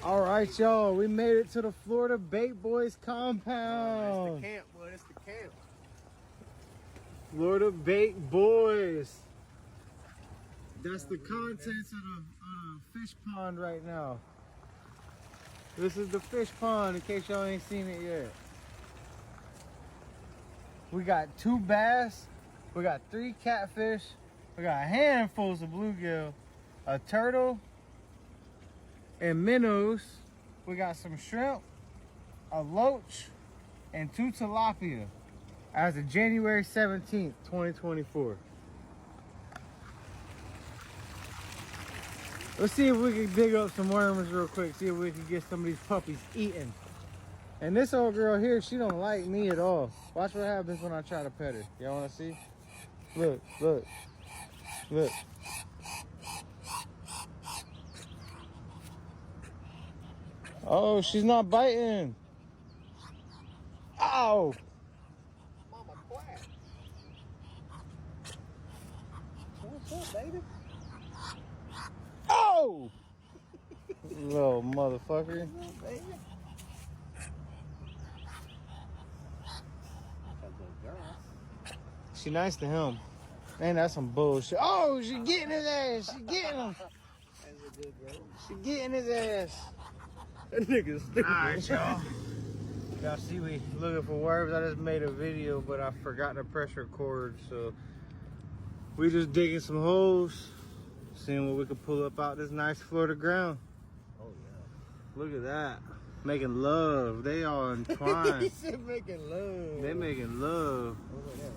All right, y'all. We made it to the Florida Bait Boyz Compound. That's the camp, boy. That's the camp. Florida Bait Boyz. That's the contents of the fish pond right now. This is the fish pond in case y'all ain't seen it yet. We got 2 bass. We got 3 catfish. We got handfuls of bluegill, a turtle, and minnows. We got some shrimp, a loach, and 2 tilapia as of January 17th, 2024. Let's see if we can dig up some worms real quick, see if we can get some of these puppies eating. And this old girl here, she don't like me at all. Watch what happens when I try to pet her. Y'all wanna see? Look, look, look. Oh, she's not biting. Ow! Mama quiet. What's up, baby? Oh! Little motherfucker. What's up, baby? She nice to him. Man, that's some bullshit. Oh, she getting his ass. She getting him. That's a good girl. She getting his ass. That nigga's stupid. Alright, y'all. Y'all see we looking for worms. I just made a video, but I forgot to press record, so we just digging some holes, seeing what we can pull up out this nice Florida ground. Oh, yeah. Look at that. Making love. They are entwined. He said making love. They making love. Look at that.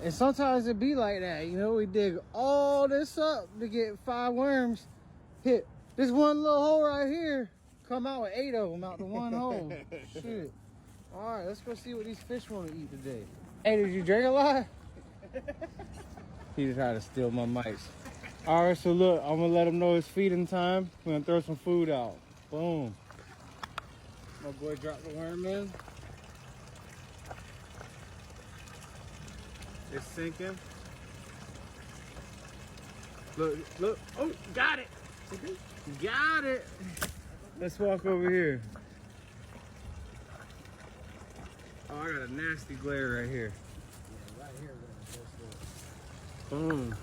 And sometimes it be like that, you know, we dig all this up to get 5 worms, hit this one little hole right here, come out with 8 of them out the one hole. Shit. All right, let's go see what these fish want to eat today. Hey, did you drink a lot? He tried to steal my mics. All right, so look, I'm gonna let him know it's feeding time. We're gonna throw some food out. Boom. My boy dropped the worm in. It's sinking. Look, look. Oh, got it. Got it. Let's walk over here. Oh, I got a nasty glare right here. Yeah, right here. Boom.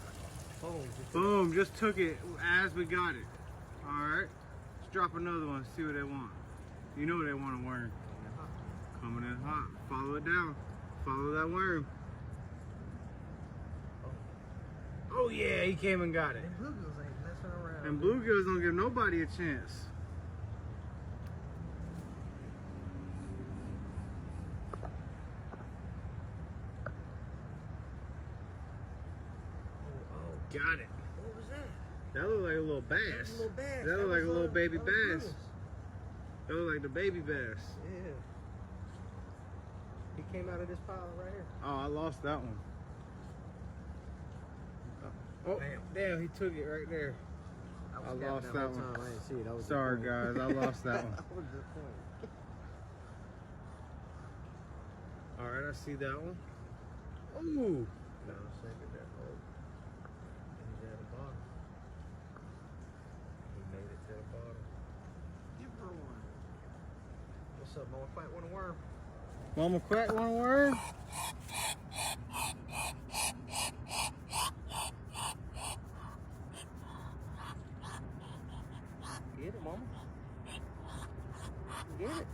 Boom. Boom. Just took it as we got it. All right. Let's drop another one. See what they want. You know they want a worm. Coming in hot. Follow it down. Follow that worm. Oh yeah, he came and got it. And bluegills ain't messing around. And bluegills don't give nobody a chance. Oh, Got it. what was that? That looked like a little bass. A little bass. That looked like a little baby that bass. was That looked like the baby bass. Yeah. He came out of this pile right here. Oh, I lost that one. Oh, damn, he took it right there. I lost that one. I didn't see it. That was Sorry, guys, I lost that one. That was the point. All right, I see that one. Ooh. No, second there. Oh. And he's at the bottom. He made it to the bottom. Give her one. What's up, Mama? Fight one worm. Mama crack one worm. Get it, Mama. Get it.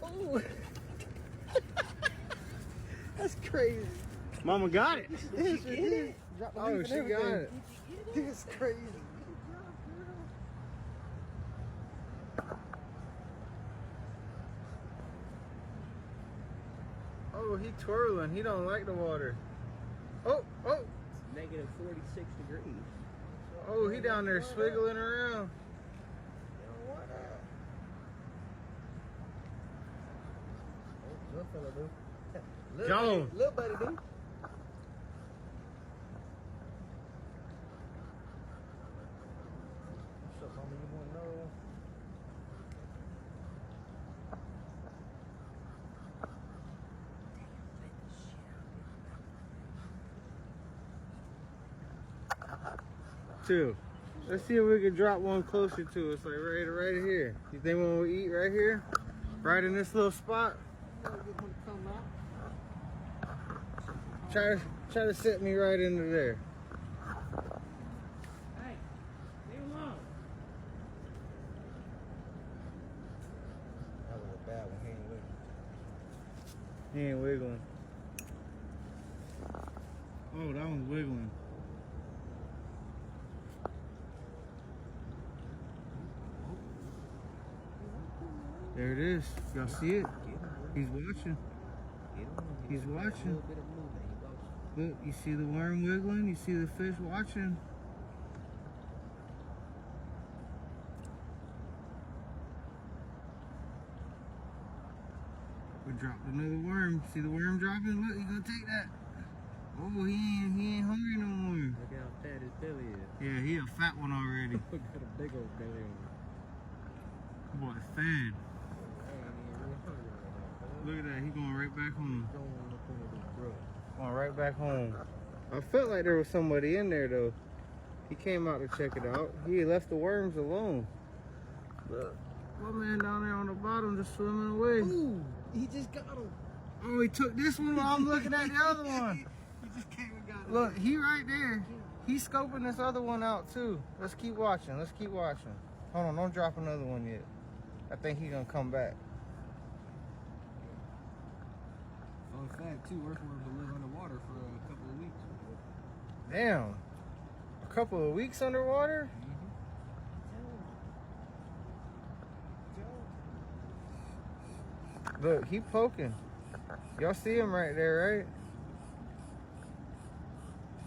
Oh. That's crazy. Mama got it. Yes, she did. Drop the Oh, leaf she and got everything. it. It's crazy. Oh, he twirling. He don't like the water. Oh, oh. It's negative 46 degrees. Oh, he down there swiggling around. Little fella do. Gone. Little buddy do. What's up, Mama? You want to know? Two. Let's see if we can drop one closer to us, like right here. You think one will eat right here? Right in this little spot? Try to set me right into there. Hey, leave him alone. That was a bad one. He ain't wiggling. He ain't wiggling. Oh, that one's wiggling. There it is. Y'all see it? He's watching. He's watching. Look, you see the worm wiggling? You see the fish watching? We dropped another worm. See the worm dropping? Look, he's gonna take that. Oh, he ain't hungry no more. Look how fat his belly is. Yeah, he a fat one already. Look at a big old belly on Boy, fed. Look at that, he going right back home. Going right back home. I felt like there was somebody in there though. He came out to check it out. He left the worms alone. Look, my man down there on the bottom just swimming away. Ooh, he just got him. Oh, he took this one while I'm looking at the other one. He just came and got him. Look, he right there. He's scoping this other one out too. Let's keep watching. Let's keep watching. Hold on, don't drop another one yet. I think he's gonna come back. Fun fact too, earthworms will live underwater for a couple of weeks. Damn. A couple of weeks underwater? Look, he poking. Y'all see him right there, right?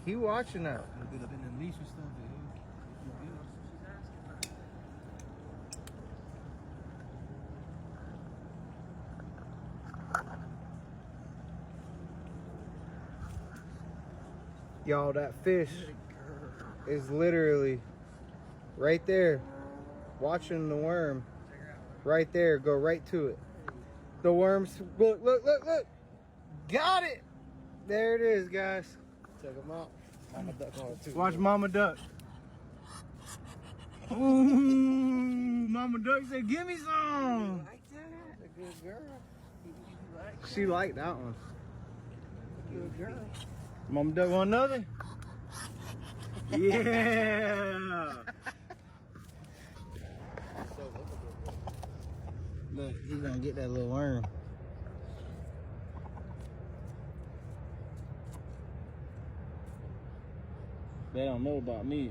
He watching that. He'll get up in the leash and stuff. Y'all, that fish is literally right there watching the worm. Right there, go right to it. The worms, look. Got it. There it is, guys. Check them out. Mama duck on it too. Watch Mama Duck. Ooh, Mama Duck said, give me some. Like that? A good girl. She liked that one. Good girl. Mama Duck want another? Yeah. Look, he's gonna get that little worm. They don't know about me.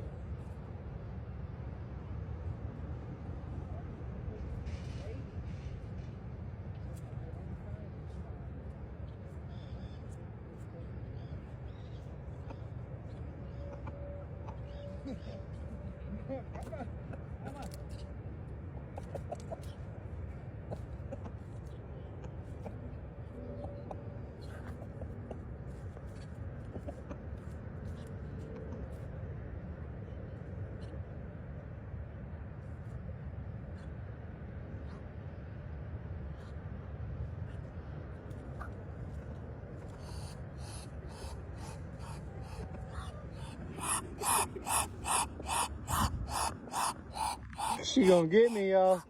She gonna get me, y'all.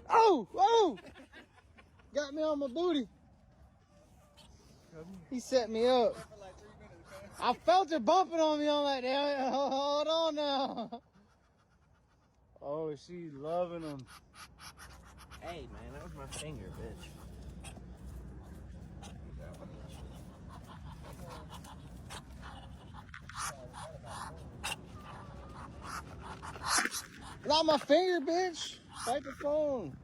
Oh! Got me on my booty. He set me up. I felt it bumping on me. I'm like, damn it, hold on now. Oh, she's loving him. Hey man, that was my finger, bitch. Not my finger, bitch. Bite the phone.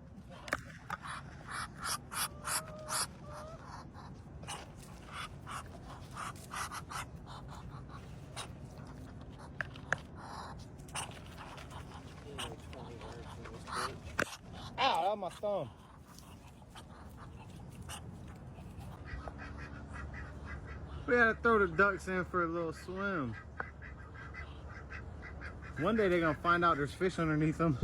Ow, that was my thumb. We had to throw the ducks in for a little swim. One day they're gonna find out there's fish underneath them.